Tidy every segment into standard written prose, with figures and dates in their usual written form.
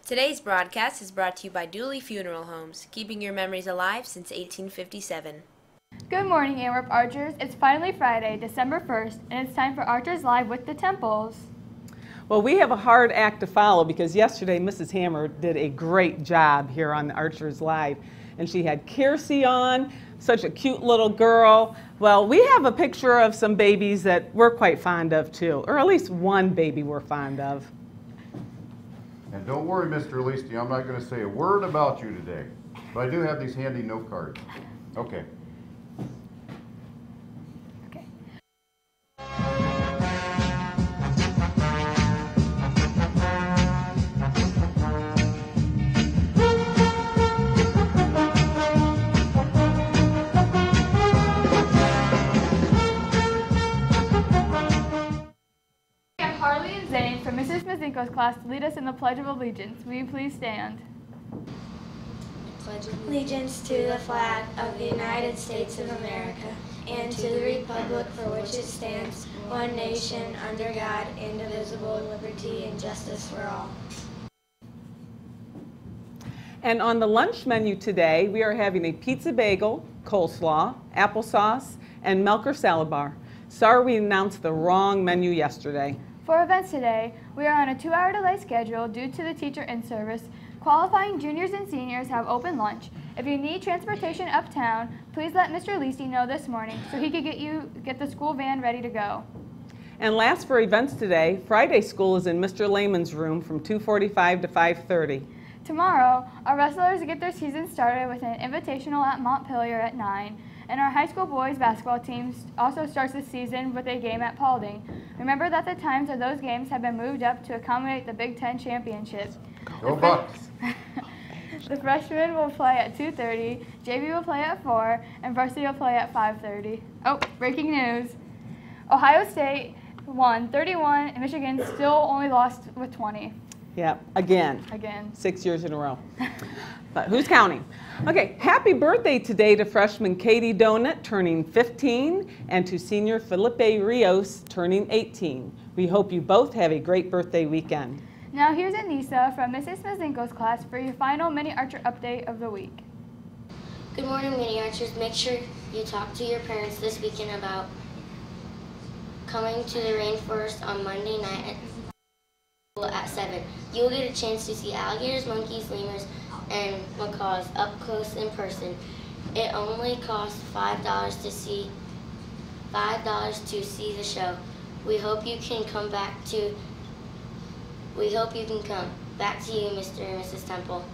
Today's broadcast is brought to you by Dooley Funeral Homes, keeping your memories alive since 1857. Good morning, Antwerp Archers. It's finally Friday, December 1st, and it's time for Archers Live with the Tempels. Well, we have a hard act to follow because yesterday Mrs. Hammer did a great job here on the Archers Live. And she had Kiersey on, such a cute little girl. Well, we have a picture of some babies that we're quite fond of too, or at least one baby we're fond of. And don't worry, Mr. ALSTY, I'm not going to say a word about you today. But I do have these handy note cards. Okay. For Mrs. Mazinko's class to lead us in the Pledge of Allegiance. Will you please stand? Pledge allegiance to the flag of the United States of America and to the republic for which it stands, one nation, under God, indivisible, liberty and justice for all. And on the lunch menu today, we are having a pizza bagel, coleslaw, applesauce, and Melker salad bar. Sorry we announced the wrong menu yesterday. For events today, we are on a 2-hour delay schedule due to the teacher in-service. Qualifying juniors and seniors have open lunch. If you need transportation uptown, please let Mr. ALSTY know this morning so he could get the school van ready to go. And last for events today, Friday school is in Mr. Lehman's room from 2:45 to 5:30. Tomorrow, our wrestlers get their season started with an invitational at Montpelier at 9. And our high school boys basketball team also starts the season with a game at Paulding. Remember that the times of those games have been moved up to accommodate the Big Ten championship. Go Bucks! The freshmen will play at 2:30, JV will play at 4, and varsity will play at 5:30. Oh, breaking news. Ohio State won 31, and Michigan still only lost with 20. Yeah, again. 6 years in a row. But who's counting? Okay, happy birthday today to freshman Katie Donut, turning 15, and to senior Felipe Rios, turning 18. We hope you both have a great birthday weekend. Now here's Anissa from Mrs. Mazinko's class for your final Mini Archer update of the week. Good morning, Mini Archers. Make sure you talk to your parents this weekend about coming to the rainforest on Monday night at 7. You'll get a chance to see alligators, monkeys, lemurs, and macaws up close in person. It only costs $5 to see the show. We hope you can come. Back to you, Mr. and Mrs. Tempel.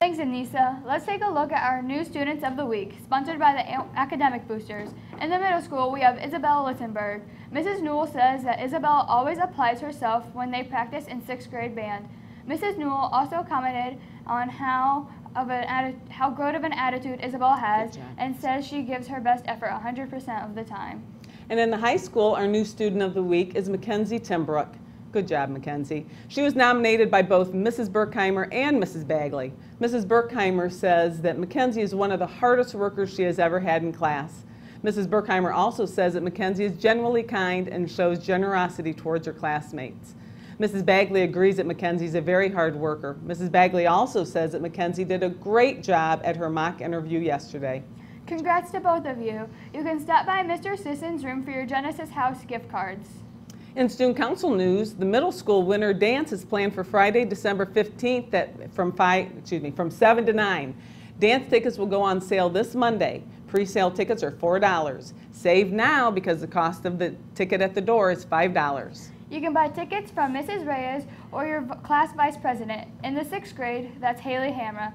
Thanks, Anissa. Let's take a look at our new Students of the Week, sponsored by the Academic Boosters. In the middle school, we have Isabel Littenberg. Mrs. Newell says that Isabel always applies herself when they practice in 6th grade band. Mrs. Newell also commented on how good of an attitude Isabel has and says she gives her best effort 100% of the time. And in the high school, our new Student of the Week is Mackenzie Timbrook. Good job, Mackenzie. She was nominated by both Mrs. Berkheimer and Mrs. Bagley. Mrs. Berkheimer says that Mackenzie is one of the hardest workers she has ever had in class. Mrs. Berkheimer also says that Mackenzie is generally kind and shows generosity towards her classmates. Mrs. Bagley agrees that Mackenzie is a very hard worker. Mrs. Bagley also says that Mackenzie did a great job at her mock interview yesterday. Congrats to both of you. You can stop by Mr. Sisson's room for your Genesis House gift cards. In Student Council news, the middle school winter dance is planned for Friday, December 15th from 7 to 9. Dance tickets will go on sale this Monday. Pre-sale tickets are $4. Save now because the cost of the ticket at the door is $5. You can buy tickets from Mrs. Reyes or your class vice president. In the 6th grade, that's Haley Hammer.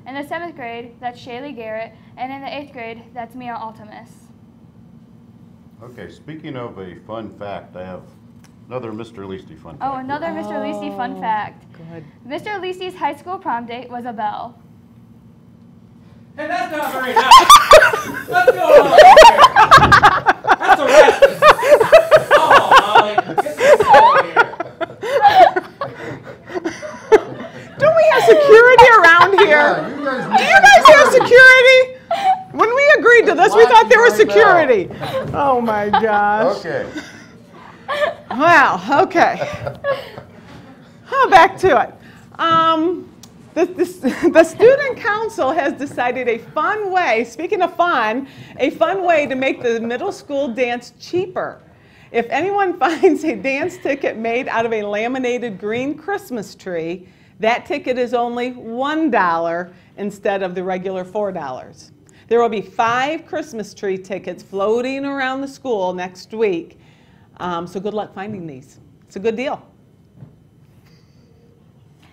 In the 7th grade, that's Shaylee Garrett. And in the 8th grade, that's Mia Altimus. Okay, speaking of a fun fact, I have another Mr. ALSTY fun fact. Oh, another Mr. ALSTY fun fact. Good. Mr. ALSTY's high school prom date was a bell. Hey, that's not very nice. What's going on here? That's a rest. Oh, Molly, get this over here. Don't we have security around here? Yeah, Do you guys have security? When we agreed to this, we thought there was security. Oh my gosh. Okay. Wow, okay. Back to it. The student council has decided a fun way, speaking of fun, a fun way to make the middle school dance cheaper. If anyone finds a dance ticket made out of a laminated green Christmas tree, that ticket is only $1 instead of the regular $4. There will be 5 Christmas tree tickets floating around the school next week, so good luck finding these. It's a good deal.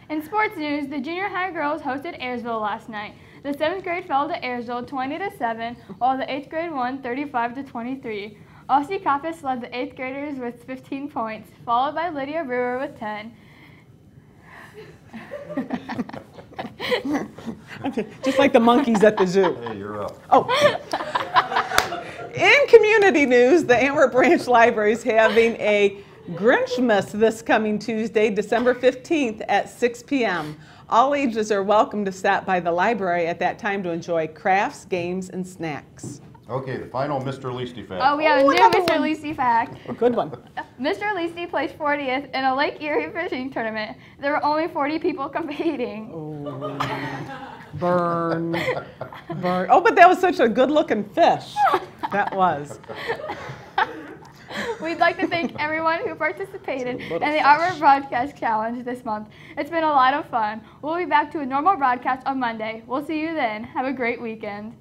In sports news, the junior high girls hosted Ayersville last night. The 7th grade fell to Ayersville 20-7, while the 8th grade won 35-23. ALSTY Kappas led the 8th graders with 15 points, followed by Lydia Brewer with 10. Just like the monkeys at the zoo. Hey, you're up. Oh. In community news, the Antwerp Branch Library is having a Grinchmas this coming Tuesday, December 15th at 6 p.m. All ages are welcome to stop by the library at that time to enjoy crafts, games, and snacks. Okay, the final Mr. Leasty fact. Oh, we have a new Mr. Leasty fact. A good one. Mr. Leasty placed 40th in a Lake Erie fishing tournament. There were only 40 people competing. Oh. Burn. Burn. Oh, but that was such a good-looking fish. That was. We'd like to thank everyone who participated in the Artwork Broadcast Challenge this month. It's been a lot of fun. We'll be back to a normal broadcast on Monday. We'll see you then. Have a great weekend.